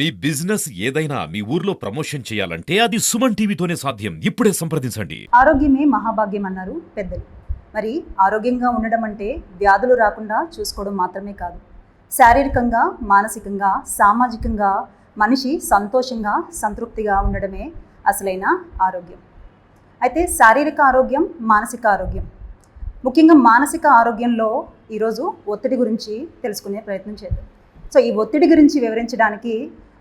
మీ business ఏదైనా మీ ఊర్లో promotion చేయాలంటే అది సుమన్ టీవీతోనే సాధ్యం. ఇప్పుడే సంప్రదించండి. ఆరోగ్యమే మహాభాగ్యం అన్నారు పెద్దలు. మరి ఆరోగ్యంగా ఉండడం అంటే వ్యాధులు రాకుండా చూసుకోవడం మాత్రమే కాదు, శారీరకంగా, మానసికంగా, సామాజికంగా మనిషి సంతోషంగా, సంతృప్తిగా ఉండడమే అసలైన ఆరోగ్యం. అయితే శారీరక ఆరోగ్యం, మానసిక ఆరోగ్యం, ముఖ్యంగా మానసిక ఆరోగ్యంలో ఈరోజు ఒత్తిడి గురించి తెలుసుకునే ప్రయత్నం చేద్దాం. సో ఈ ఒత్తిడి గురించి వివరించడానికి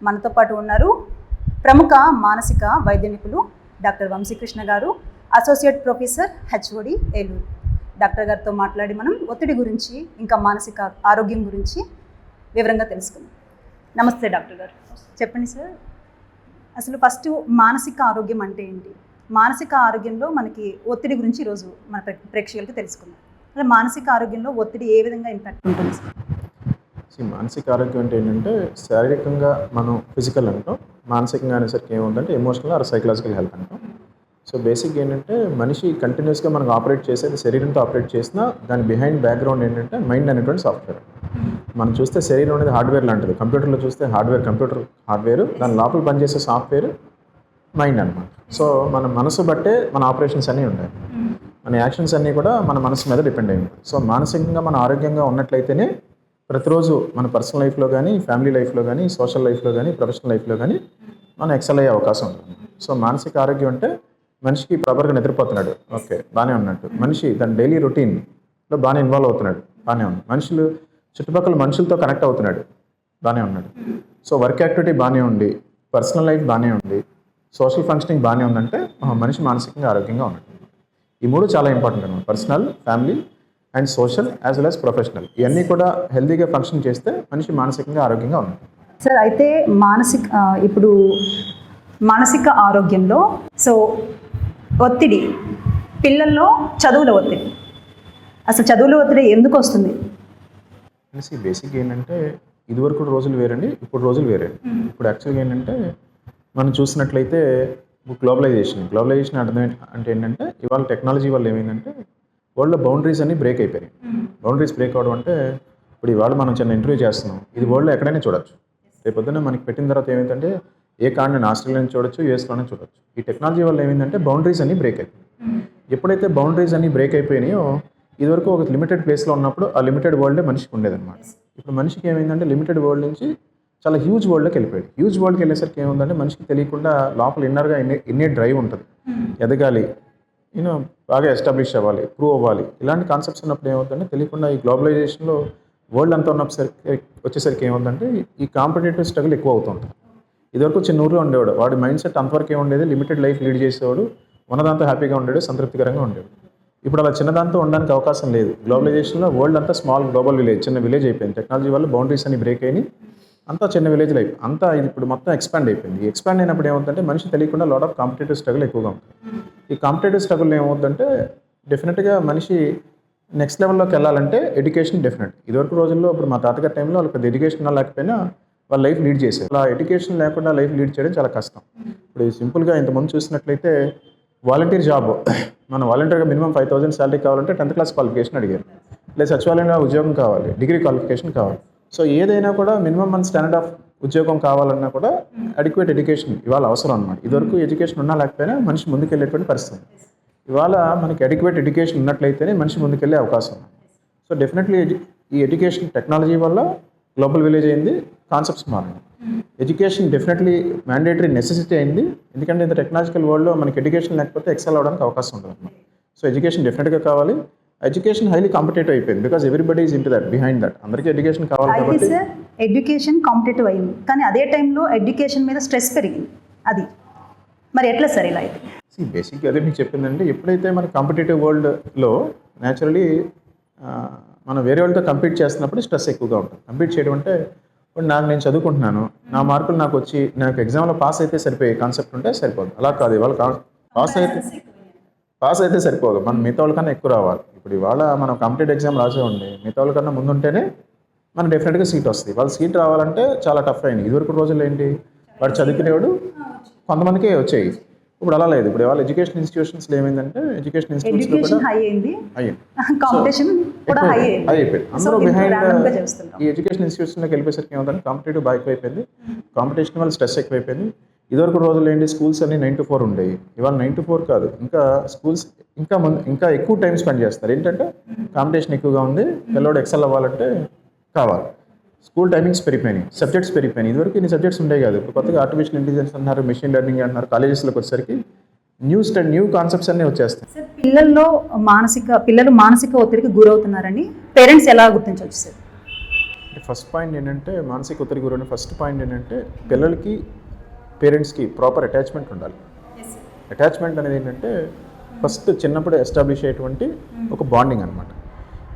మనతో పాటు ఉన్నారు ప్రముఖ మానసిక వైద్య నిపుణులు డాక్టర్ వంశీకృష్ణ గారు, associate professor HOD Eluru. Doctor గారితో మాట్లాడి మనం ఒత్తిడి గురించి, ఇంకా మానసిక ఆరోగ్యం గురించి వివరంగా తెలుసుకుందాం. నమస్తే డాక్టర్ గారు, చెప్పండి సార్, అసలు ఫస్ట్ మానసిక ఆరోగ్యం అంటే ఏంటి? మానసిక ఆరోగ్యంలో మనకి ఒత్తిడి గురించి ఈరోజు మన ప్రేక్షకులకు తెలుసుకుందాం. అలా మానసిక ఆరోగ్యంలో ఒత్తిడి ఏ విధంగా ఇంపాక్ట్ ఉంటుంది సార్? మానసిక ఆరోగ్యం అంటే ఏంటంటే, శారీరకంగా మనం ఫిజికల్ అంటాం, మానసికంగా అనేసరికి ఏముందంటే ఎమోషనల్ ఆర్ సైకలాజికల్ హెల్త్ అంటాం. సో బేసిక్ ఏంటంటే, మనిషి కంటిన్యూస్గా మనకు ఆపరేట్ చేసేది శరీరంతో ఆపరేట్ చేసినా దాని బిహైండ్ బ్యాక్గ్రౌండ్ ఏంటంటే మైండ్ అనేటువంటి సాఫ్ట్వేర్. మనం చూస్తే శరీరం అనేది హార్డ్వేర్ లాంటిది. కంప్యూటర్లో చూస్తే కంప్యూటర్ హార్డ్వేర్, దాని లోపల పనిచేసే సాఫ్ట్వేర్ మైండ్ అనమాట. సో మన మనసు బట్టే మన ఆపరేషన్స్ అన్నీ ఉంటాయి, మన యాక్షన్స్ అన్నీ కూడా మన మనసు మీద డిపెండ్ అయ్యి ఉంటాయి. సో మానసికంగా మన ఆరోగ్యంగా ఉన్నట్లయితేనే ప్రతిరోజు మన పర్సనల్ లైఫ్లో కానీ, ఫ్యామిలీ లైఫ్లో కానీ, సోషల్ లైఫ్లో కానీ, ప్రొఫెషనల్ లైఫ్లో కానీ మనం ఎక్సెల్ అయ్యే అవకాశం ఉంటుంది. సో మానసిక ఆరోగ్యం అంటే మనిషికి ప్రాపర్గా నిద్రపోతున్నాడు, ఓకే, బాగానే ఉన్నట్టు. మనిషి దాని డైలీ రొటీన్లో బాగానే ఇన్వాల్వ్ అవుతున్నాడు, బాగానే ఉంది. చుట్టుపక్కల మనుషులతో కనెక్ట్ అవుతున్నాడు, బాగానే ఉన్నాడు. సో వర్క్ యాక్టివిటీ బాగానే ఉంది, పర్సనల్ లైఫ్ బాగానే ఉంది, సోషల్ ఫంక్షనింగ్ బాగానే ఉందంటే మనిషి మానసికంగా ఆరోగ్యంగా ఉన్నట్టు. ఈ మూడు చాలా ఇంపార్టెంట్ అన్నమాట. Personal, family and social as well as professional, ఇవన్నీ కూడా హెల్తీగా ఫంక్షన్ చేస్తే మనిషి మానసికంగా ఆరోగ్యంగా ఉంటుంది. సార్, అయితే ఇప్పుడు మానసిక ఆరోగ్యంలో సో ఒత్తిడి, పిల్లల్లో చదువుల ఒత్తిడి, అసలు చదువుల ఒత్తిడి ఎందుకు వస్తుంది? బేసిక్ ఏంటంటే, ఇదివరకు రోజులు వేరండి, ఇప్పుడు రోజులు వేరండి. ఇప్పుడు యాక్చువల్గా ఏంటంటే, మనం చూసినట్లయితే గ్లోబలైజేషన్ అర్థం అంటే ఏంటంటే, ఇవాళ టెక్నాలజీ వల్ల ఏమైందంటే వరల్డ్లో బౌండరీస్ అన్ని బ్రేక్ అయిపోయాయి. బౌండరీస్ బ్రేక్ అవడం అంటే, ఇప్పుడు ఇవాళ మనం చిన్న ఇంటర్వ్యూ చేస్తున్నాం, ఇది వరల్డ్లో ఎక్కడైనా చూడొచ్చు. రేపు పొద్దున్న మనకి పెట్టిన తర్వాత ఏమైందంటే, ఏ కార్డుని ఆస్ట్రేలియాని చూడొచ్చు, యూఎస్లోనే చూడొచ్చు. ఈ టెక్నాలజీ వల్ల ఏమైందంటే బౌండరీస్ అన్ని బ్రేక్ అయిపోయాయి. ఎప్పుడైతే బౌండరీస్ అన్ని బ్రేక్ అయిపోయినాయో, ఇదివరకు ఒక లిమిటెడ్ ప్లేస్లో ఉన్నప్పుడు ఆ లిమిటెడ్ వరల్డే మనిషికి ఉండేదన్నమాట. ఇప్పుడు మనిషికి ఏమైందంటే లిమిటెడ్ వరల్డ్ నుంచి చాలా హ్యూజ్ వరల్డ్కి వెళ్ళిపోయాడు. హ్యూజ్ వరల్డ్కి వెళ్ళేసరికి ఏముందంటే, మనిషికి తెలియకుండా లోపల ఇన్నర్గా ఇన్నే డ్రైవ్ ఉంటుంది, ఎదగాలి, బాగా ఎస్టాబ్లిష్ అవ్వాలి, ప్రూవ్ అవ్వాలి. ఇలాంటి కాన్సెప్ట్స్ ఉన్నప్పుడు ఏమవుతుందంటే, తెలియకుండా ఈ గ్లోబలైజేషన్లో వరల్డ్ అంతా వచ్చేసరికి ఏమవుతుందంటే ఈ కాంపిటేటివ్ స్ట్రగుల్ ఎక్కువ అవుతుంది. ఇదివరకు చిన్న ఊరిలో ఉండేవాడు, వాడి మైండ్ సెట్ అంతవరకు ఏముండేది, లిమిటెడ్ లైఫ్ లీడ్ చేసేవాడు, ఉన్నదాంతో హ్యాపీగా ఉండేవాడు, సంతృప్తికరంగా ఉండేవాడు. ఇప్పుడు అలా చిన్నదాంతో ఉండడానికి అవకాశం లేదు. గ్లోబలైజేషన్లో వరల్డ్ అంతా స్మాల్ గ్లోబల్ విలేజ్, చిన్న విలేజ్ అయిపోయింది. టెక్నాలజీ వల్ల బౌండరీస్ అన్ని బ్రేక్ అయినాయి, అంతా చిన్న విలేజ్ లైఫ్ అంతా ఇది ఇప్పుడు మొత్తం ఎక్స్పాండ్ అయిపోయింది. ఈ ఎక్స్పాండ్ అయినప్పుడు ఏమవుతుందంటే, మనిషి తెలియకుండా లాట్ ఆఫ్ కాంపిటేటివ్ స్ట్రగుల్ ఎక్కువగా ఉంటుంది. ఈ కాంపిటేటివ్ స్ట్రగుల్ ఏమవుతుందంటే, డెఫినెట్గా మనిషి నెక్స్ట్ లెవెల్లోకి వెళ్ళాలంటే ఎడ్యుకేషన్ డెఫినెట్. ఇదివరకు రోజుల్లో, ఇప్పుడు మా తాతగారి టైంలో వాళ్ళకి పెద్ద ఎడ్యుకేషన్ లేకపోయినా వాళ్ళ లైఫ్ లీడ్ చేసేది. అలా ఎడ్యుకేషన్ లేకుండా లైఫ్ లీడ్ చేయడం చాలా కష్టం. ఇప్పుడు సింపుల్గా ఇంతకుముందు చూసినట్లయితే వాలంటీర్ జాబ్, మన వాలంటీర్గా మినిమం 5,000 శాలరీ కావాలంటే 10th క్లాస్ క్వాలిఫికేషన్ అడిగారు, లేదా సచివాలయంలో ఉద్యోగం కావాలి, డిగ్రీ క్వాలిఫికేషన్ కావాలి. సో ఏదైనా కూడా మినిమం మన స్టాండర్డ్ ఆఫ్ ఉద్యోగం కావాలన్నా కూడా అడిక్వేట్ ఎడ్యుకేషన్ ఇవాళ అవసరం అనమాట. ఇదివరకు ఎడ్యుకేషన్ ఉన్నా లేకపోయినా మనిషి ముందుకెళ్ళేటువంటి పరిస్థితి. ఇవాళ మనకి అడిక్వేట్ ఎడ్యుకేషన్ ఉన్నట్లయితేనే మనిషి ముందుకెళ్ళే అవకాశం. సో డెఫినెట్లీ ఈ ఎడ్యుకేషన్ టెక్నాలజీ వల్ల గ్లోబల్ విలేజ్ అయింది, కాన్సెప్ట్స్ మారింది. ఎడ్యుకేషన్ డెఫినెట్లీ మ్యాండేటరీ నెసెసిటీ అయింది, ఎందుకంటే ఇంత టెక్నాలజికల్ వరల్డ్లో మనకి ఎడ్యుకేషన్ లేకపోతే ఎక్సెల్ అవ్వడానికి అవకాశం ఉంటుంది అనమాట. సో ఎడ్యుకేషన్ డెఫినెట్గా కావాలి. ఎడ్యుకేషన్ హైలీ కాంపిటేటివ్ అయిపోయింది, because everybody is into that, behind that. అందరికీ ఎడ్యుకేషన్ కావాలి కాబట్టి ఎడ్యుకేషన్ కాంపిటేటివ్ అయింది, కానీ అదే టైంలో ఎడ్యుకేషన్ మీద స్ట్రెస్ పెరిగింది. అది మరి ఎట్లా సార్ ఇలా అయితే? బేసిక్గా అదే మీకు చెప్పిందంటే, ఎప్పుడైతే మన కాంపిటేటివ్ వరల్డ్లో న్యాచురలీ మనం వేరే వాళ్ళతో కంపీట్ చేస్తున్నప్పుడు స్ట్రెస్ ఎక్కువగా ఉంటుంది. కంపీట్ చేయడం అంటే, ఇప్పుడు నేను చదువుకుంటున్నాను, నా మార్కులు నాకు వచ్చి నాకు ఎగ్జామ్లో పాస్ అయితే సరిపోయే కాన్సెప్ట్ ఉంటే సరిపోదు. అలా కాదు, ఇవాళ పాస్ అయితే సరిపోదు, మనం మిగతా వాళ్ళకన్నా ఎక్కువ రావాలి. ఇప్పుడు ఇవాళ మనం కాంపిటేటివ్ ఎగ్జామ్ రాసేవాడి మిగతా వాళ్ళకన్నా ముందు ఉంటేనే మనకు డెఫినెట్గా సీట్ వస్తుంది. వాళ్ళు సీట్ రావాలంటే చాలా టఫ్ అయింది. ఇదివరకు రోజుల్లో ఏంటి, వాడు చదువుకునేవాడు, కొంతమందికే వచ్చాయి. ఇప్పుడు అలా లేదు. ఇప్పుడు ఇవాళ ఎడ్యుకేషన్ ఇన్స్టిట్యూషన్స్లో ఏమైందంటే ఎడ్యుకేషన్ ఇన్స్టిట్యూట్స్లో కూడా ఎడ్యుకేషన్ హై అయింది, అయ్యింది, కాంపిటీషన్ కూడా హై అయింది. అయిపోయింది. సో అందరూ random గా బిహైండ్ చేస్తుంటాం. ఈ ఎడ్యుకేషన్ ఇన్స్టిట్యూషన్లోకి వెళ్ళిపోయేసరికి ఏమవుతుంది, కాంపిటేటివ్ బాగా ఎక్కువైపోయింది, కాంపిటీషన్ వల్ల స్ట్రెస్ ఎక్కువైపోయింది. ఇదివరకు రోజులు ఏంటి, స్కూల్స్ అన్ని 9 to 4 ఉండేవి, ఇవాళ 9 to 4 కాదు, ఇంకా స్కూల్స్ ఇంకా ఎక్కువ టైం స్పెండ్ చేస్తారు. ఏంటంటే కాంపిటీషన్ ఎక్కువగా ఉంది, పిల్లోడు ఎక్సెల్ అవ్వాలంటే కావాలి. స్కూల్ టైమింగ్స్ పెరిగిపోయినాయి, సబ్జెక్ట్స్ పెరిగిపోయినాయి. ఇదివరకు ఇన్ని సబ్జెక్ట్స్ ఉండేవి కాదు. ఇప్పుడు కొత్తగా ఆర్టిఫిషియల్ ఇంటెలిజెన్స్ అన్నారు, మెషిన్ లెర్నింగ్ అంటున్నారు. కాలేజెస్లోకి వచ్చేసరికి న్యూ కాన్సెప్ట్స్ అన్నీ వచ్చేస్తాయి. సార్ పిల్లలు మానసిక ఒత్తిడికి గురవుతున్నారని పేరెంట్స్ ఎలా గుర్తించవచ్చు సార్? ఫస్ట్ పాయింట్ ఏంటంటే మానసిక ఒత్తిడి గురైన ఫస్ట్ పాయింట్ ఏంటంటే పిల్లలకి పేరెంట్స్కి ప్రాపర్ అటాచ్మెంట్ ఉండాలి. అటాచ్మెంట్ అనేది ఏంటంటే ఫస్ట్ చిన్నప్పుడు ఎస్టాబ్లిష్ అయ్యేటువంటి ఒక బాండింగ్ అనమాట.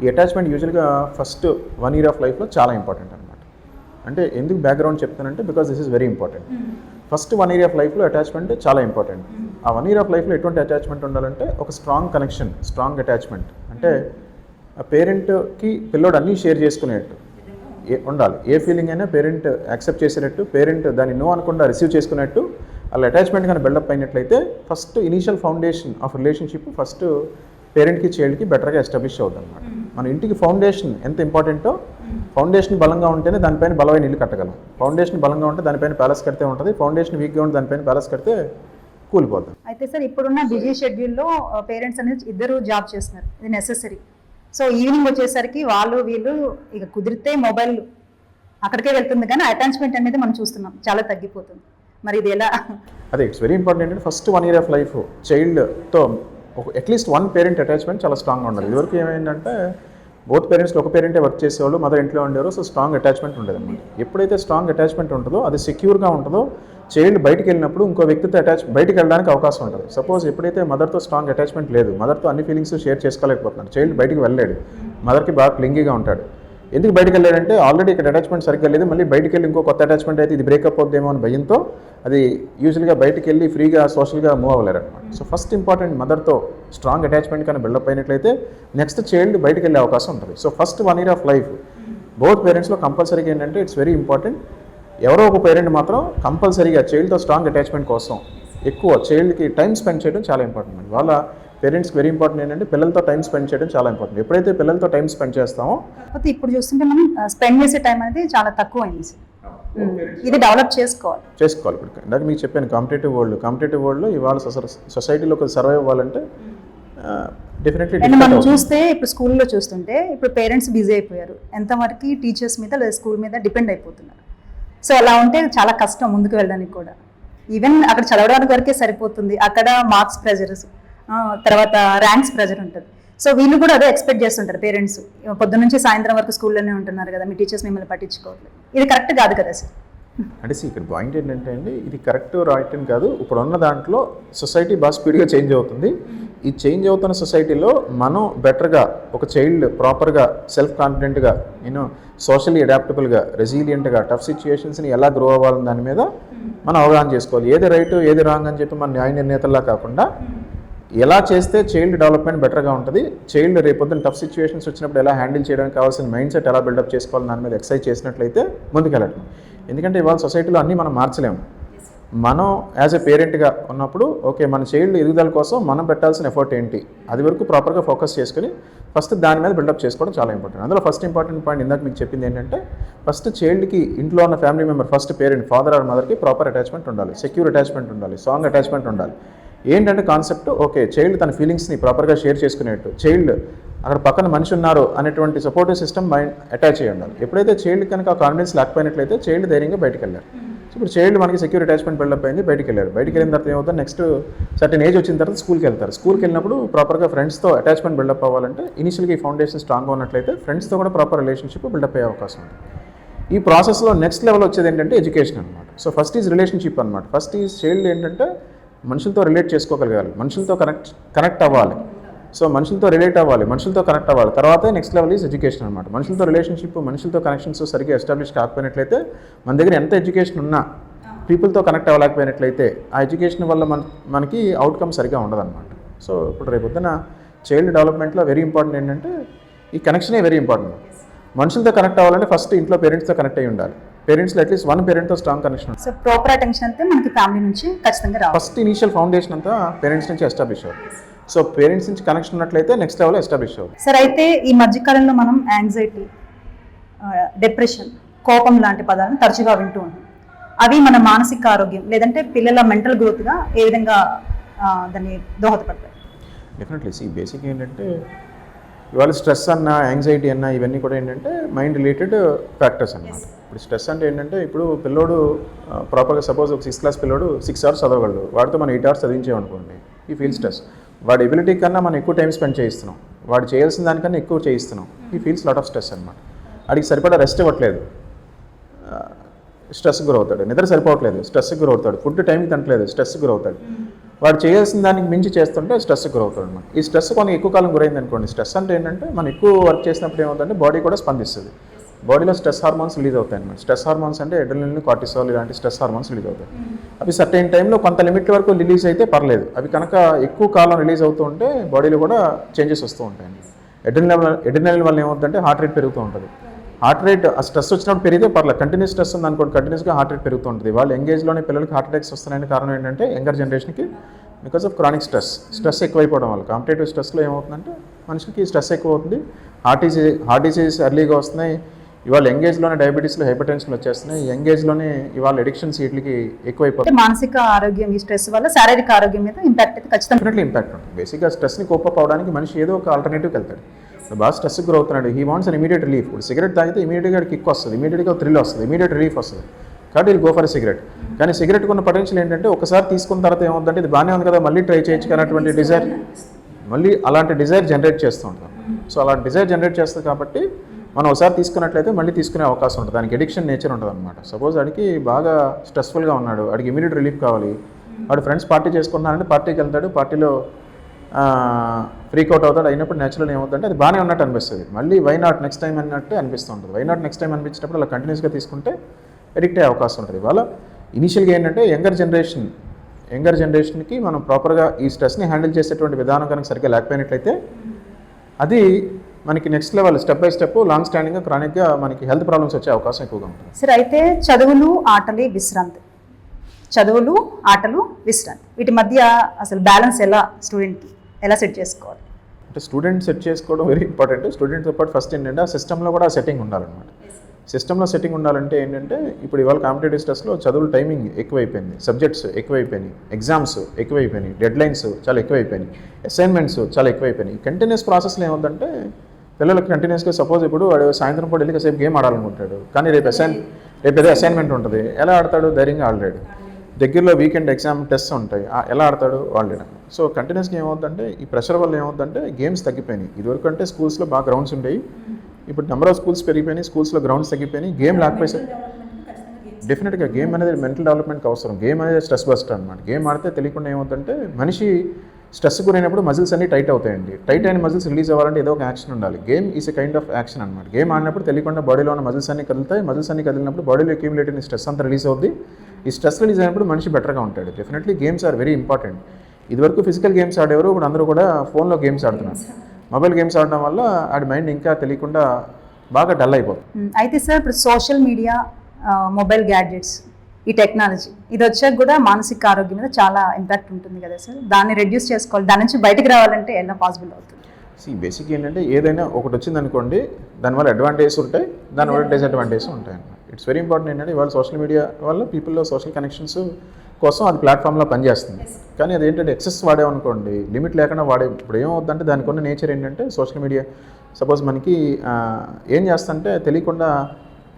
ఈ అటాచ్మెంట్ యూజువల్గా ఫస్ట్ 1 year ఆఫ్ లైఫ్లో చాలా ఇంపార్టెంట్ అనమాట. అంటే ఎందుకు బ్యాక్గ్రౌండ్ చెప్తానంటే because this is very important. First 1 year of లైఫ్లో అటాచ్మెంట్ చాలా ఇంపార్టెంట్. ఆ 1 year ఆఫ్ లైఫ్లో ఎటువంటి అటాచ్మెంట్ ఉండాలంటే ఒక స్ట్రాంగ్ కనెక్షన్, స్ట్రాంగ్ అటాచ్మెంట్. అంటే ఆ పేరెంట్కి పిల్లోడు అన్నీ షేర్ చేసుకునేట్టు ఉండాలి. ఏ ఫీలింగ్ అయినా పేరెంట్ యాక్సెప్ట్ చేసేటట్టు, పేరెంట్ దాన్ని నో అనకుండా రిసీవ్ చేసుకునేట్టు వాళ్ళ అటాచ్మెంట్ కానీ బిల్డప్ అయినట్లయితే first initial foundation of relationship first పేరెంట్కి చైల్డ్కి బెటర్గా ఎస్టాబ్లిష్ అవుతుంది అనమాట. మన ఇంటికి ఫౌండేషన్ ఎంత ఇంపార్టెంటో, ఫౌండేషన్ బలంగా ఉంటేనే దానిపైన బలమైన ఇల్లు కట్టగలం. ఫౌండేషన్ బలంగా ఉంటే దానిపైన ప్యాలెస్ కడితే ఉంటుంది, ఫౌండేషన్ వీక్గా ఉంటే దానిపైన ప్యాలెస్ కడితే కూలిపోతుంది. అయితే సార్ ఇప్పుడున్న బిజీ షెడ్యూల్లో పేరెంట్స్ అనేది ఇద్దరు జాబ్ చేస్తున్నారు, ఇది నెసెసరీ. సో ఈవినింగ్ వచ్చేసరికి వీళ్ళు ఇక కుదిరితే మొబైల్ అక్కడికే వెళ్తుంది, కానీ అటాచ్మెంట్ అనేది మనం చూస్తున్నాం చాలా తగ్గిపోతుంది. మరి ఇది ఎలా? అదే ఇట్స్ వెరీ ఇంపార్టెంట్. ఏంటంటే ఫస్ట్ 1 year ఆఫ్ లైఫ్ చైల్డ్తో అట్లీస్ట్ 1 పేరెంట్ అటాచ్మెంట్ చాలా స్ట్రాంగ్గా ఉండాలి. ఇదివరకు ఏమైందంటే బోత్ పేరెంట్స్లో ఒక పేరెంటే వర్క్ చేసేవాళ్ళు, మదర్ ఇంట్లో ఉండేవారు, సో స్ట్రాంగ్ అటాచ్మెంట్ ఉండేది అనమాట. ఎప్పుడైతే స్ట్రాంగ్ అటాచ్మెంట్ ఉంటుందో అది సెక్యూర్గా ఉంటుందో చైల్డ్ బయటికి వెళ్ళినప్పుడు ఇంకో వ్యక్తితో బయటికి వెళ్ళడానికి అవకాశం ఉంటుంది. సపోజ్ ఎప్పుడైతే మదర్తో స్ట్రాంగ్ అటాచ్మెంట్ లేదు, మదర్తో అన్ని ఫీలింగ్స్ షేర్ చేసుకోలేకపోతున్నాడు, చైల్డ్ బయటికి వెళ్ళలేడు, మదర్కి బాగా క్లింగీగా ఉంటాడు. ఎందుకు బయటికి వెళ్ళాడంటే ఆల్రెడీ ఇక్కడ అటాచ్మెంట్ సరిగ్గా లేదు, మళ్ళీ బయటికి వెళ్ళి ఇంకో కొత్త అటాచ్మెంట్ అయితే ఇది బ్రేకప్ అవుద్దేమో అని భయంతో అది యూజువల్గా బయటికి వెళ్ళి ఫ్రీగా సోషల్గా మూవ్ అవ్వలేరు అనమాట. సో ఫస్ట్ ఇంపార్టెంట్ మదర్తో స్ట్రాంగ్ అటాచ్మెంట్ కానీ బిల్డప్ అయినట్లయితే నెక్స్ట్ చైల్డ్ బయటికి వెళ్ళే అవకాశం ఉంటుంది. So first 1 year of life both పేరెంట్స్లో కంపల్సరీగా ఏంటంటే ఇట్స్ వెరీ ఇంపార్టెంట్. ఎవరో ఒక పేరెంట్ మాత్రం కంపల్సరీగా చైల్డ్తో స్ట్రాంగ్ అటాచ్మెంట్ కోసం ఎక్కువ చైల్డ్కి టైం స్పెండ్ చేయడం చాలా ఇంపార్టెంట్ అండి. వాళ్ళ పేరెంట్స్కి వెరీ ఇంపార్టెంట్ ఏంటంటే పిల్లలతో టైం స్పెండ్ చేయడం చాలా ఇంపార్టెంట్. ఎప్పుడైతే పిల్లలతో టైం స్పెండ్ చేస్తామో, కాకపోతే ఇప్పుడు చూస్తుంటే మనం స్పెండ్ చేసే టైం అనేది చాలా తక్కువ అయింది సార్. ఇది డెవలప్ చేసుకోవాలి. ఇప్పుడు ఇందాక మీకు చెప్పాను కాంపిటేటివ్ వరల్డ్లో ఇవాళ సొసైటీలో సర్వైవ్ అవ్వాలంటే డెఫినెట్లీ మనం చూస్తే ఇప్పుడు స్కూల్లో చూస్తుంటే ఇప్పుడు పేరెంట్స్ బిజీ అయిపోయారు, ఎంతవరకు టీచర్స్ మీద లేదా స్కూల్ మీద డిపెండ్ అయిపోతున్నారు. సో అలా ఉంటే చాలా కష్టం ముందుకు వెళ్ళడానికి కూడా. ఈవెన్ అక్కడ చదవడానికి వరకే సరిపోతుంది, అక్కడ మార్క్స్ ప్రెజర్స్, తర్వాత ర్యాంక్స్ ప్రెజర్ ఉంటుంది. సో వీళ్ళు కూడా అదే ఎక్స్పెక్ట్ చేస్తుంటారు పేరెంట్స్, పొద్దున్న నుంచి సాయంత్రం వరకు స్కూల్లోనే ఉంటున్నారు కదా, మీ టీచర్స్ మిమ్మల్ని పట్టించుకోవట్లేదు. ఇది కరెక్ట్ కాదు కదా సార్. అంటే ఇక్కడ పాయింట్ ఏంటంటే అండి, ఇది కరెక్ట్ రైట్ అని కాదు, ఇప్పుడు ఉన్న దాంట్లో సొసైటీ బాగా స్పీడ్గా చేంజ్ అవుతుంది. ఈ చేంజ్ అవుతున్న సొసైటీలో మనం బెటర్గా ఒక చైల్డ్ ప్రాపర్గా సెల్ఫ్ కాన్ఫిడెంట్గా సోషల్లీ అడాప్టబుల్గా రెసిలియంట్గా టఫ్ సిచ్యుయేషన్స్ని ఎలా గ్రో అవ్వాలని దాని మీద మనం అవగాహన చేసుకోవాలి. ఏది రైట్ ఏది రాంగ్ అని చెప్పి మన న్యాయ నిర్ణేతల్లా కాకుండా ఎలా చేస్తే చైల్డ్ డెవలప్మెంట్ బెటర్గా ఉంటుంది, చైల్డ్ రేపొద్దున టఫ్ సిచ్యువేషన్స్ వచ్చినప్పుడు ఎలా హ్యాండిల్ చేయడానికి కావాల్సిన మైండ్ సెట్ ఎలా బిల్డప్ చేసుకోవాలని దాని మీద ఎక్సర్సైజ్ చేసినట్లయితే ముందుకెళ్ళటం. ఎందుకంటే ఇవాళ సొసైటీలో అన్నీ మనం మార్చలేము. మనం యాజ్ ఎ పేరెంట్గా ఉన్నప్పుడు ఓకే మన చైల్డ్ ఎదుగుదల కోసం మనం పెట్టాల్సిన ఎఫర్ట్ ఏంటి, అది వరకు ప్రాపర్గా ఫోకస్ చేసుకుని ఫస్ట్ దాని మీద బిల్డప్ చేసుకోవడం చాలా ఇంపార్టెంట్. అందులో ఫస్ట్ ఇంపార్టెంట్ పాయింట్ ఇందాక మీకు చెప్పింది ఏంటంటే ఫస్ట్ చైల్డ్కి ఇంట్లో ఉన్న family member first parent father or మదర్కి ప్రాపర్ అటాచ్మెంట్ ఉండాలి, సెక్యూర్ అటాచ్మెంట్ ఉండాలి, స్ట్రాంగ్ అటాచ్మెంట్ ఉండాలి. ఏంటంటే కాన్సెప్ట్ ఓకే చైల్డ్ తన ఫీలింగ్స్ని ప్రాపర్గా షేర్ చేసుకునేట్టు, చైల్డ్ అక్కడ పక్కన మనిషి ఉన్నారు అనేటువంటి సపోర్టివ్ సిస్టమ్ మైండ్ అటాచ్ అయ్యి ఉండాలి. ఎప్పుడైతే చైల్డ్ కనుక కాన్ఫిడెన్స్ లేకపోయినట్లయితే చైల్డ్ ధైర్యంగా బయటకు వెళ్ళారు. సో ఇప్పుడు చైల్డ్ మనకి సెక్యూర్ అటాచ్మెంట్ బిల్డప్ అయింది, బయటికి వెళ్ళారు. బయటికి వెళ్ళిన తర్వాత ఏమవుతుంది, నెక్స్ట్ సర్టెన్ ఏజ్ వచ్చిన తర్వాత స్కూల్కి వెళ్తారు. స్కూల్కి వెళ్ళినప్పుడు ప్రాపర్గా ఫ్రెండ్స్తో అటాచ్మెంట్ బిల్డప్ అవ్వాలంటే ఇనిషియల్గా ఈ ఫౌండేషన్ స్ట్రాంగ్గా ఉన్నట్లయితే ఫ్రెండ్స్తో కూడా ప్రాపర్ రిలేషన్షిప్ బిల్డప్ అయ్యే అవకాశం ఉంది. ఈ ప్రాసెస్లో నెక్స్ట్ లెవెల్ వచ్చేది ఏంటంటే ఎడ్యుకేషన్ అనమాట. సో ఫస్ట్ ఈజ్ రిలేషన్షిప్ అనమాట. ఫస్ట్ ఈజ్ చైల్డ్ ఏంటంటే మనుషులతో రిలేట్ చేసుకోగలగాలి, మనుషులతో కనెక్ట్ అవ్వాలి. సో మనుషులతో రిలేట్ అవ్వాలి, మనుషులతో కనెక్ట్ అవ్వాలి. తర్వాత నెక్స్ట్ లెవెల్ ఈజ్ ఎడ్యుకేషన్ అనమాట. మనుషులతో రిలేషన్షిప్, మనుషులతో కనెక్షన్స్ సరిగ్గా ఎస్టాబ్లిష్ కాకపోయినట్లయితే మన దగ్గర ఎంత ఎడ్యుకేషన్ ఉన్నా పీపుల్తో కనెక్ట్ అవ్వలేకపోయినట్లయితే ఆ ఎడ్యుకేషన్ వల్ల మనకి అవుట్కమ్ సరిగ్గా ఉండదన్నమాట. సో ఇప్పుడు రేపొద్దున చైల్డ్ డెవలప్మెంట్లో వెరీ ఇంపార్టెంట్ ఏంటంటే ఈ కనెక్షనే వెరీ ఇంపార్టెంట్. మనుషులతో కనెక్ట్ అవ్వాలంటే ఫస్ట్ ఇంట్లో పేరెంట్స్తో కనెక్ట్ అయ్యి ఉండాలి. పేరెంట్స్లో అట్లీస్ట్ వన్ పేరెంట్తో స్ట్రాంగ్ కనెక్షన్ ఉంటుంది. సో ప్రాపర్ అటెన్షన్ అయితే మనకి ఫ్యామిలీ నుంచి ఖచ్చితంగా రావాలి. ఫస్ట్ ఇనీషియల్ ఫౌండేషన్ అంతా పేరెంట్స్ నుంచి ఎస్టాబ్లిష్ అవ్వాలి. సో పేరెంట్స్ నుంచి కనెక్షన్ ఉన్నట్లయితే నెక్స్ట్ లెవెల్ ఎస్టాబ్లిష్ అవ్వాలి. సార్ అయితే ఈ మధ్యకాలంలో మనం యాంగ్జైటీ, డిప్రెషన్, కోపం లాంటి పదాలను తరచుగా వింటూ ఉంటాం. అవి మన మానసిక ఆరోగ్యం లేదంటే పిల్లల మెంటల్ గ్రోత్గా ఏ విధంగా దాన్ని దోహదపడతాయి? డెఫినెట్లీ బేసిక్ ఏంటంటే ఇవాళ స్ట్రెస్ అన్న యాంగ్జైటీ అన్న ఇవన్నీ కూడా ఏంటంటే మైండ్ రిలేటెడ్ ఫ్యాక్టర్స్ అన్నమాట. ఇప్పుడు స్ట్రెస్ అంటే ఏంటంటే ఇప్పుడు పిల్లోడు ప్రాపర్గా సపోజ్ ఒక 6th క్లాస్ పిల్లోడు 6 hours చదవగలడు. వాడితో మనం 8 hours చదివించామనుకోండి, ఈ ఫీల్ స్ట్రెస్. వాడి ఎబిలిటీ కన్నా మనం ఎక్కువ టైం స్పెండ్ చేయిస్తున్నాం, వాడు చేయాల్సిన దానికన్నా ఎక్కువ చేయిస్తున్నాం, ఈ ఫీల్స్ లాట్ ఆఫ్ స్ట్రెస్ అనమాట. వాడికి సరిపడా రెస్ట్ ఇవ్వట్లేదు, స్ట్రెస్కి గురవుతాడు. నిద్ర సరిపోవట్లేదు, స్ట్రెస్కి గురవుతాడు. ఫుడ్ టైంకి తినట్లేదు, స్ట్రెస్కి గురవుతాడు. వాడు చేయాల్సిన దానికి మించి చేస్తుంటే స్ట్రెస్కి గురవుతాడు అనమాట. ఈ స్ట్రెస్ కొన్ని ఎక్కువ కాలం గురైంది అనుకోండి, స్ట్రెస్ అంటే ఏంటంటే మనం ఎక్కువ వర్క్ చేసినప్పుడు ఏమవుతుందంటే బాడీ కూడా స్పందిస్తుంది. బాడీలో స్ట్రెస్ హార్మోన్స్ రిలీజ్ అవుతాయి అనమాట. స్ట్రెస్ హార్మోన్స్ అంటే అడ్రినలిన్, కార్టిసాల్ ఇలాంటి స్ట్రెస్ హార్మోన్స్ రిలీజ్ అవుతాయి. అవి సర్టైన్ టైంలో కొంత లిమిట్ వరకు రిలీజ్ అయితే పర్లేదు. అవి కనుక ఎక్కువ కాలం రిలీజ్ అవుతూ ఉంటే బాడీలో కూడా చేంజెస్ వస్తూ ఉంటాయి. అడ్రినలిన్ వల్ల ఏమవుతుందంటే హార్ట్ రేట్ పెరుగుతూ ఉంటుంది. హార్ట్ రేట్ ఆ స్ట్రెస్ వచ్చినప్పుడు పెరిగితే పర్లేదు, కంటిన్యూస్ స్ట్రెస్ ఉంది అనుకోండి, కంటిన్యూస్గా హార్ట్ రేట్ పెరుగుతూ ఉంటుంది. వాళ్ళు ఎంగేజ్లోనే పిల్లలకి హార్ట్ అటాక్స్ వస్తున్నాయని కారణం ఏంటంటే యంగర్ జనరేషన్కి బికాస్ ఆఫ్ క్రానిక్ స్ట్రెస్ ఎక్కువైపోవడం వల్ల. కాంపిటేటివ్ స్ట్రెస్లో ఏమవుతుందంటే మనిషికి స్ట్రెస్ ఎక్కువ అవుతుంది, హార్ట్ డిసీజ్ ఎర్లీగా వస్తున్నాయి. ఇవాళ ఎంగేజ్లోనే డయాబెటీస్లో, హైపర్టెన్షన్లు వచ్చేస్తున్నాయి. ఎంగేజ్లోనే ఇవాళ అడిక్షన్స్ వీటికి ఎక్కువైపోతుంది. మానసిక ఆరోగ్యం ఈ స్ట్రెస్ వల్ల శారీరక ఆరోగ్యం మీద ఇంపాక్ట్ అయితే ఖచ్చితంగా డెఫినెట్లీ ఇంపాక్ట్ ఉంటుంది. బేసిక్గా స్ట్రెస్ని కోపప్ అవడానికి మనిషి ఏదో ఒక ఆల్టర్నేటివ్కి వెళ్తాడు. బాగా స్ట్రెస్కి గురవుతున్నాడు, he wants an immediate relief. ఇప్పుడు సిగరెట్ తాగితే ఇమీడియట్గా కిక్ వస్తుంది, ఇమీడియట్గా థ్రిల్ వస్తుంది, ఇమీడియట్ రిలీఫ్ వస్తుంది. కాబట్టి వీళ్ళు గో ఫర్ సిగరెట్. కానీ సిగరెట్ ఉన్న పొటెన్షియల్ ఏంటంటే ఒకసారి తీసుకున్న తర్వాత ఏమవుతుందంటే ఇది బాగానే ఉంది కదా మళ్ళీ ట్రై చేయొచ్చు అన్నటువంటి డిజైర్, మళ్ళీ అలాంటి డిజైర్ జనరేట్ చేస్తూ ఉంటాం. సో అలాంటి డిజైర్ జనరేట్ చేస్తుంది కాబట్టి మనం ఒకసారి తీసుకున్నట్లయితే మళ్ళీ తీసుకునే అవకాశం ఉంటుంది. దానికి ఎడిక్షన్ నేచర్ ఉంటుంది అనమాట. సపోజ్ వాడికి బాగా స్ట్రెస్ఫుల్గా ఉన్నాడు, వాడికి ఇమీడియట్ రిలీఫ్ కావాలి, వాడు ఫ్రెండ్స్ పార్టీ చేసుకుంటున్నారంటే పార్టీకి వెళ్తాడు, పార్టీలో ఫ్రీక్అవుట్ అవుతాడు. అయినప్పుడు నేచురల్ ఏమవుతుందంటే అది బాగానే ఉన్నట్టు అనిపిస్తుంది, మళ్ళీ వై నాట్ నెక్స్ట్ టైం అన్నట్టు అనిపిస్తూ ఉంటుంది. వై నాట్ నెక్స్ట్ టైం అనిపించినప్పుడు అలా కంటిన్యూస్గా తీసుకుంటే ఎడిక్ట్ అయ్యే అవకాశం ఉంటుంది. ఇవాళ ఇనిషియల్గా ఏంటంటే యంగర్ జనరేషన్కి మనం ప్రాపర్గా ఈ స్ట్రెస్ని హ్యాండిల్ చేసేటువంటి విధానం కనుక సరిగ్గా లేకపోయినట్లయితే అది మనకి next level step by step long స్టాండింగ్గా క్రానిక్గా మనకి హెల్త్ ప్రాబ్లమ్స్ వచ్చే అవకాశం ఎక్కువగా ఉంటుంది. సరే అయితే చదువులు ఆటలు విశ్రాంతి వీటి మధ్య అసలు బ్యాలెన్స్ స్టూడెంట్కి ఎలా సెట్ చేసుకోవాలి? అంటే స్టూడెంట్ సెట్ చేసుకోవడం వెరీ ఇంపార్టెంట్. స్టూడెంట్తో పాటు ఫస్ట్ ఏంటంటే ఆ సిస్టంలో కూడా సెట్టింగ్ ఉండాలన్నమాట. సిస్టంలో సెట్టింగ్ ఉండాలంటే ఏంటంటే ఇప్పుడు ఇవాళ కాంపిటేటివ్ స్ట్రెస్లో చదువుల టైమింగ్ ఎక్కువైపోయింది, సబ్జెక్ట్స్ ఎక్కువైపోయినాయి, ఎగ్జామ్స్ ఎక్కువైపోయినాయి, డెడ్లైన్స్ చాలా ఎక్కువైపోయినాయి, అసైన్మెంట్స్ చాలా ఎక్కువైపోయినాయి. కంటిన్యూస్ ప్రాసెస్లో ఏమవుతుందంటే పిల్లలకి కంటిన్యూస్గా సపోజ్ ఇప్పుడు వాడు సాయంత్రం పూట వెళ్ళి కాసేపు గేమ్ ఆడాలనుకుంటాడు, కానీ రేపు ఏదో అసైన్మెంట్ ఉంటుంది, ఎలా ఆడతాడు? ధైర్యంగా ఆడలేడు. దగ్గరలో వీకెండ్ ఎగ్జామ్ టెస్ట్ ఉంటాయి, ఎలా ఆడతాడు? ఆడలేడు. సో కంటిన్యూస్గా ఏమవుతుందంటే ఈ ప్రెషర్ వల్ల ఏమవుతుందంటే గేమ్స్ తగ్గిపోయినాయి. ఇదివరకు అంటే స్కూల్స్లో బాగా గ్రౌండ్స్ ఉండేవి, ఇప్పుడు నెంబర్ ఆఫ్ స్కూల్స్ పెరిగిపోయినాయి, స్కూల్స్లో గ్రౌండ్స్ తగ్గిపోయినాయి. గేమ్ లేకపోతే డెఫినెట్గా గేమ్ అనేది మెంటల్ డెవలప్మెంట్కి అవసరం. గేమ్ అనేది స్ట్రెస్ బస్టర్ అనమాట. గేమ్ ఆడితే తెలియకుండా ఏమవుతుందంటే మనిషి స్ట్రెస్ గురైనప్పుడు మజిల్స్ అన్ని టైట్ అవుతాయండి. టైట్ అయిన మజిల్స్ రిలీజ్ అవ్వాలంటే ఏదో ఒక యాక్షన్ ఉండాలి. Game is a kind of action అనమాట. గేమ్ ఆడినప్పుడు తెలియకుండా బాడీలో ఉన్న మజిల్స్ అన్ని కదులుతాయి. మజిల్స్ అన్ని కదిలినప్పుడు బాడీలో అక్యూములేట్ అయిన స్ట్రెస్ అంతా రిలీజ్ అవుద్ది. ఈ స్ట్రెస్ రిలీజ్ అయినప్పుడు మనిషి బెటర్గా ఉంటాడు. Definitely games are very important. ఇదివరకు ఫిజికల్ గేమ్స్ ఆడేవారు, ఇప్పుడు అందరూ కూడా ఫోన్లో గేమ్స్ ఆడుతున్నారు. మొబైల్ గేమ్స్ ఆడడం వల్ల ఆడి మైండ్ ఇంకా తెలియకుండా బాగా డల్ అయిపోతుంది. అయితే సార్ ఇప్పుడు సోషల్ మీడియా, మొబైల్ గ్యాడ్జెట్స్, ఈ టెక్నాలజీ ఇది వచ్చాక కూడా మానసిక ఆరోగ్యం మీద చాలా ఇంపాక్ట్ ఉంటుంది కదా సార్. దాన్ని రెడ్యూస్ చేసుకోవాలి, దాని నుంచి బయటకు రావాలంటే ఎలా పాసిబుల్ అవుతుంది? బేసిక్ ఏంటంటే ఏదైనా ఒకటి వచ్చింది అనుకోండి, దానివల్ల అడ్వాంటేజెస్ ఉంటాయి, దానివల్ల డిసడ్వాంటేజెస్ ఉంటాయి అన్నమాట. ఇట్స్ వెరీ ఇంపార్టెంట్ ఏంటంటే ఇవాళ సోషల్ మీడియా వల్ల పీపుల్లో సోషల్ కనెక్షన్స్ కోసం అది ప్లాట్ఫామ్లో పనిచేస్తుంది. కానీ అది ఏంటంటే ఎక్సెస్ వాడేమనుకోండి, లిమిట్ లేకుండా ఇప్పుడు ఏమవుతుందంటే దానికి ఉన్న నేచర్ ఏంటంటే సోషల్ మీడియా సపోజ్ మనకి ఏం చేస్తుంటే తెలియకుండా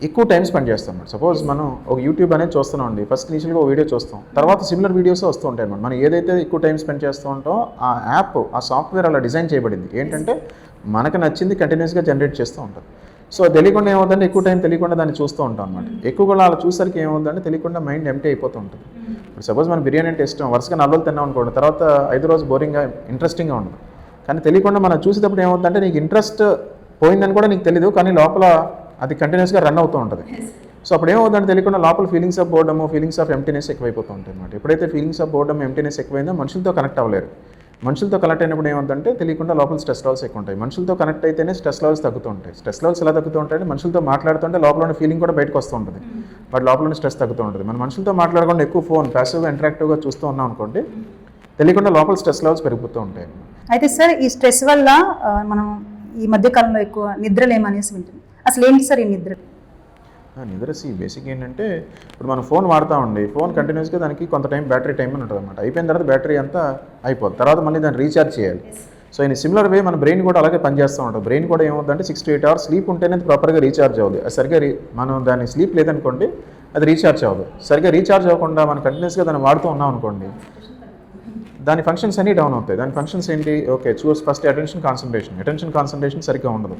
ఎక్కువ టైం స్పెండ్ చేస్తాం అన్నమాట. సపోజ్ మనం ఒక యూట్యూబ్ అనేది చూస్తున్నాం అండి, ఫస్ట్ ఇనిషియల్గా ఒక వీడియో చూస్తాం, తర్వాత సిమిలర్ వీడియోస్ వస్తూ ఉంటాయి అన్నమాట. మనం ఏదైతే ఎక్కువ టైం స్పెండ్ చేస్తూ ఉంటామో ఆ యాప్, ఆ సాఫ్ట్వేర్ అలా డిజైన్ చేయబడింది ఏంటంటే మనకు నచ్చింది కంటిన్యూస్గా జనరేట్ చేస్తూ ఉంటుంది. సో తెలియకుండా ఏమవుతుందంటే ఎక్కువ టైం తెలియకుండా దాన్ని చూస్తూ ఉంటాం అనమాట. ఎక్కువ కూడా అలా చూసరికి ఏమవుతుందంటే తెలియకుండా మైండ్ ఎంప్టీ అయిపోతూ ఉంటుంది. ఇప్పుడు సపోజ్ మనం బిర్యానీ అంటే ఇష్టం, వరుసగా 4 రోజులు తిన్నాం అనుకోండి, తర్వాత 5వ రోజు బోరింగ్గా ఇంట్రెస్టింగ్గా ఉండదు. కానీ తెలియకుండా మనం చూసేటప్పుడు ఏమవుతుందంటే నీకు ఇంట్రెస్ట్ పోయిందని కూడా నీకు తెలియదు, కానీ లోపల అది కంటిన్యూస్గా రన్ అవుతూ ఉంటుంది. సో అప్పుడు ఏమవుతుందంటే తెలియకుండా లోపల feelings of boredom, feelings of emptiness ఎక్కువైపోతూ ఉంటాయి అన్నమాట. ఎప్పుడైతే ఫీలింగ్స్ ఆఫ్ బోర్డమ్, ఎంప్టీనెస్ ఎక్కువైందో మనుషులతో కనెక్ట్ అవ్వలేరు. మనుషులతో కనెక్ట్ అయినప్పుడు ఏమవుతుందంటే తెలియకుండా లోపల స్ట్రెస్ లెవెల్స్ ఎక్కువ ఉంటాయి. మనుషులతో కనెక్ట్ అయితేనే స్ట్రెస్ లెవెల్స్ తగ్గుతూ ఉంటాయి. స్ట్రెస్ లెవెల్స్ ఎలా తగ్గుతూ ఉంటాయంటే మనుషులతో మాట్లాడుతుంటే లోపల ఉన్న ఫీలింగ్ కూడా బయటకు వస్తూ ఉంటుంది, బట్ లోపల ఉన్న స్ట్రెస్ తగ్గుతూ ఉంటుంది. మన మనుషులతో మాట్లాడకుండా ఎక్కువ ఫోన్ ప్యాసివ్గా ఇంటరాక్టివ్గా చూస్తూ ఉన్నాం అనుకోండి, తెలియకుండా లోపల స్ట్రెస్ లెవెల్స్ పెరిగిపోతూ ఉంటాయి. అయితే సార్ ఈ స్ట్రెస్ వల్ల మనం ఈ మధ్యకాలంలో ఎక్కువ నిద్రలేమనేసి వింటుంది. అసలు ఏంటి సార్ ఈ నిద్ర? నిద్రసి బేసిక్ ఏంటంటే ఇప్పుడు మనం ఫోన్ వాడతామండి, ఫోన్ కంటిన్యూస్గా దానికి కొంత టైం బ్యాటరీ టైం అని ఉంటుంది అనమాట. అయిపోయిన తర్వాత బ్యాటరీ అంతా అయిపోతుంది, తర్వాత మళ్ళీ దాన్ని రీఛార్జ్ చేయాలి. సో ఇన్ సిమిలర్ వే మన బ్రెయిన్ కూడా అలాగే పనిచేస్తూ ఉంటుంది. బ్రెయిన్ కూడా ఏమవుతుందంటే 6 to 8 hours స్లీప్ ఉంటేనే ప్రాపర్గా రీఛార్జ్ అవ్వదు. అది సరిగ్గా మనం దాన్ని స్లీప్ లేదనుకోండి అది రీఛార్జ్ అవ్వదు. సరిగ్గా రీఛార్జ్ అవ్వకుండా మనం కంటిన్యూస్గా దాన్ని వాడుతూ ఉన్నాం అనుకోండి, దాని ఫంక్షన్స్ అన్నీ డౌన్ అవుతాయి. దాని ఫంక్షన్స్ ఏంటి? ఓకే, ఫస్ట్ అటెన్షన్ కాన్సన్ట్రేషన్ సరిగ్గా ఉండదు.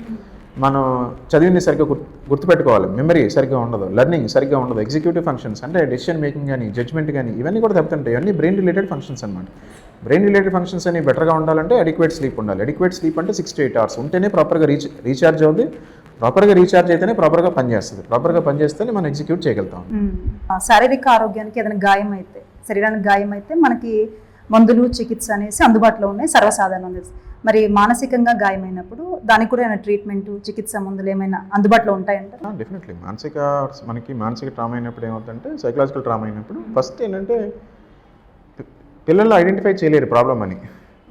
మనం చదివింది సరిగ్గా గుర్తుపెట్టుకోవాలి, మెమరీ సరిగ్గా ఉండదు, లెర్నింగ్ సరిగ్గా ఉండదు, ఎగ్జిక్యూటివ్ ఫంక్షన్స్ అంటే డెసిషన్ మేకింగ్ కానీ జడ్జ్మెంట్ కానీ ఇవన్నీ కూడా దెబ్బతింటాయి. ఇవన్నీ బ్రెయిన్ రిలేటెడ్ ఫంక్షన్స్ అనమాట. బ్రెయిన్ రిలేటెడ్ ఫంక్షన్స్ అని బెటర్గా ఉండాలంటే అడిక్వేట్ స్లీప్ ఉండాలి. అడిక్వేట్ స్లీప్ అంటే 6 to 8 hours ఉంటేనే ప్రాపర్గా రీఛార్జ్ అవుతుంది. ప్రాపర్గా రీఛార్జ్ అయితేనే ప్రాపర్గా పనిచేస్తుంది. ప్రాపర్గా పనిచేస్తేనే మనం ఎగ్జిక్యూట్ చేయగలుగుతాం. శారీరక ఆరోగ్యానికి ఏదైనా గాయం అయితే, శరీరానికి గాయం అయితే మనకి మందులు చికిత్స అనేసి అందుబాటులో ఉన్నాయి, సర్వసాధారణం. మరి మానసికంగా గాయమైనప్పుడు దానికి కూడా ఏమైనా ట్రీట్మెంట్, చికిత్స, మందులు ఏమైనా అందుబాటులో ఉంటాయంటే? డెఫినెట్లీ మనకి మానసిక ట్రామా అయినప్పుడు ఏమవుతుందంటే, సైకలాజికల్ ట్రామా అయినప్పుడు ఫస్ట్ ఏంటంటే పిల్లలు ఐడెంటిఫై చేయలేరు ప్రాబ్లం అని.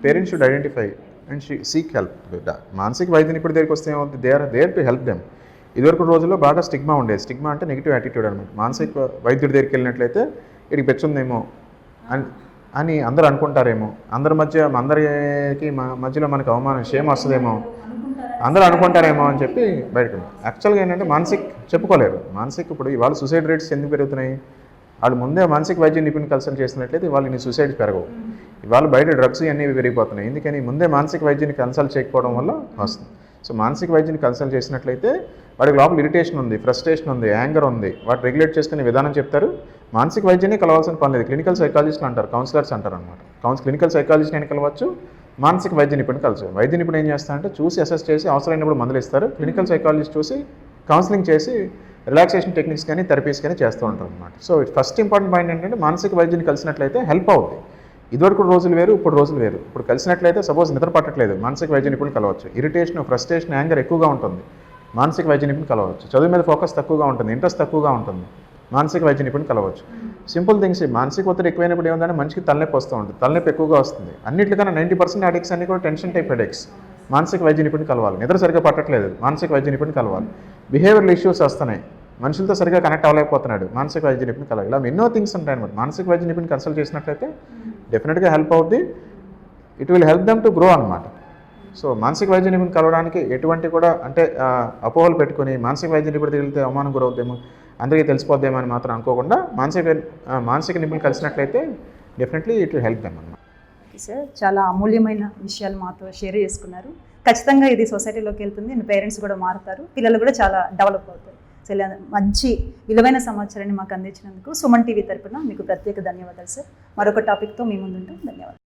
Parents should identify and seek help. మానసిక వైద్య నిపుణుడి దగ్గరికి వస్తే ఏమవుతుంది, they are there to help them. ఇదివరకు రోజుల్లో బాగా స్టిగ్మా ఉండేది. స్టిగ్మా అంటే నెగిటివ్ యాటిట్యూడ్ అనమాట. మానసిక వైద్యుడి దగ్గరికి వెళ్ళినట్లయితే వీడికి పెచ్చుందేమో అని అందరూ అనుకుంటారేమో, అందరికి మధ్యలో మనకు అవమానం, షేమ్ వస్తుందేమో, అందరూ అనుకుంటారేమో అని చెప్పి బయటకు. యాక్చువల్గా ఏంటంటే చెప్పుకోలేరు. ఇప్పుడు ఇవాళ సూసైడ్ రేట్స్ ఎందుకు పెరుగుతున్నాయి? వాళ్ళు ముందే మానసిక వైద్య నిపుణుని కన్సల్ట్ చేసినట్లయితే ఇవాళ నీ సూసైడ్స్ పెరగవు. ఇవాళ బయట డ్రగ్స్ అన్నీ పెరిగిపోతున్నాయి. ఎందుకని? ముందే మానసిక వైద్యుని కన్సల్ట్ చేయకపోవడం వల్ల వస్తుంది. సో మానసిక వైద్యుని కన్సల్ట్ చేసినట్లయితే వాడికి లోపల ఇరిటేషన్ ఉంది, ఫ్రస్ట్రేషన్ ఉంది, యాంగర్ ఉంది, వాటి రెగ్యులేట్ చేసుకునే విధానం చెప్తారు. మానసిక వైద్యాన్ని కలవాల్సిన పని లేదు. క్లినికల్ సైకాలజిస్ట్లు అంటారు, కౌన్సిలర్స్ అంటారు అనమాట. క్లినికల్ సైకాలజిస్ట్ నేను కలవచ్చు, మానసిక వైద్య నిపుణుడు కలవచ్చు. వైద్య నిపుణుడు ఏం చేస్తారంటే చూసి అసెస్ చేసి అవసరమైనప్పుడు మందులు ఇస్తారు. క్లినికల్ సైకాలజిస్ట్ చూసి కౌన్సిలింగ్ చేసి రిలాక్సేషన్ టెక్నిక్స్ కానీ థెరపీస్ కానీ చేస్తూ ఉంటారు అనమాట. సో ఫస్ట్ ఇంపార్టెంట్ పాయింట్ ఏంటంటే మానసిక వైద్యుని కలిసినట్లయితే హెల్ప్ అవుతుంది. ఇదివరకు రోజులు వేరు, ఇప్పుడు రోజులు వేరు. ఇప్పుడు కలిసినట్లయితే సపోజ్ నిద్ర పట్టట్లేదు, మానసిక వైద్య నిపుణులు కలవచ్చు. ఇరిటేషన్, ఫ్రస్ట్రేషన్, యాంగర్ ఎక్కువగా ఉంటుంది, మానసిక వైద్య నిపుణులు కలవచ్చు. చదువు మీద ఫోకస్ తక్కువగా ఉంటుంది, ఇంట్రెస్ట్ తక్కువగా ఉంటుంది, మానసిక వైద్య నిపుణులు కలవచ్చు. Simple things. మానసిక ఒత్తిడి ఎక్కువైనప్పుడు ఏముందంటే మనిషికి తలనొప్పి వస్తూ ఉంటుంది. తలనొప్పి ఎక్కువగా వస్తుంది. అన్నింటికన్నా 90% అడిక్ట్స్ అన్ని కూడా టెన్షన్ టైప్ హెడేక్స్. మానసిక వైద్య నిపుణులు కలవాలి. నిద్ర సరిగ్గా పట్టట్లేదు, మానసిక వైద్య నిపుణులు కలవాలి. బిహేవియరల్ ఇష్యూస్ వస్తున్నాయి, మనుషులతో సరిగ్గా కనెక్ట్ అవ్వలేకపోతున్నాడు, మానసిక వైద్య నిపుణులు కలవాలి. ఇలా ఎన్నో థింగ్స్ ఉంటాయి అనమాట. మానసిక వైద్య నిపుణులు కన్సల్ట్ చేసినట్లయితే డెఫినెట్గా హెల్ప్ అవుద్ది. It will help them to grow అనమాట. సో మానసిక వైద్య నిపుణులు కలవడానికి ఎటువంటి కూడా అంటే అపోహలు పెట్టుకుని మానసిక వైద్య నిపుణుడు తిరిగితే అవమానం గురవుద్దేమో, అందరికీ తెలిసిపోద్దేమో అని మాత్రం అనుకోకుండా మానసిక నిపుణులు కలిసినట్లయితే definitely it will help them అన్నమాట. సార్, చాలా అమూల్యమైన విషయాలు మాతో షేర్ చేసుకున్నారు. ఖచ్చితంగా ఇది సొసైటీలోకి వెళ్తుంది, పేరెంట్స్ కూడా మారుతారు, పిల్లలు కూడా చాలా డెవలప్ అవుతారు. సో ఇలా మంచి విలువైన సమాచారాన్ని మాకు అందించినందుకు సుమన్ టీవీ తరపున మీకు ప్రత్యేక ధన్యవాదాలు సార్. మరొక టాపిక్తో మీ ముందుంటాం. ధన్యవాదాలు.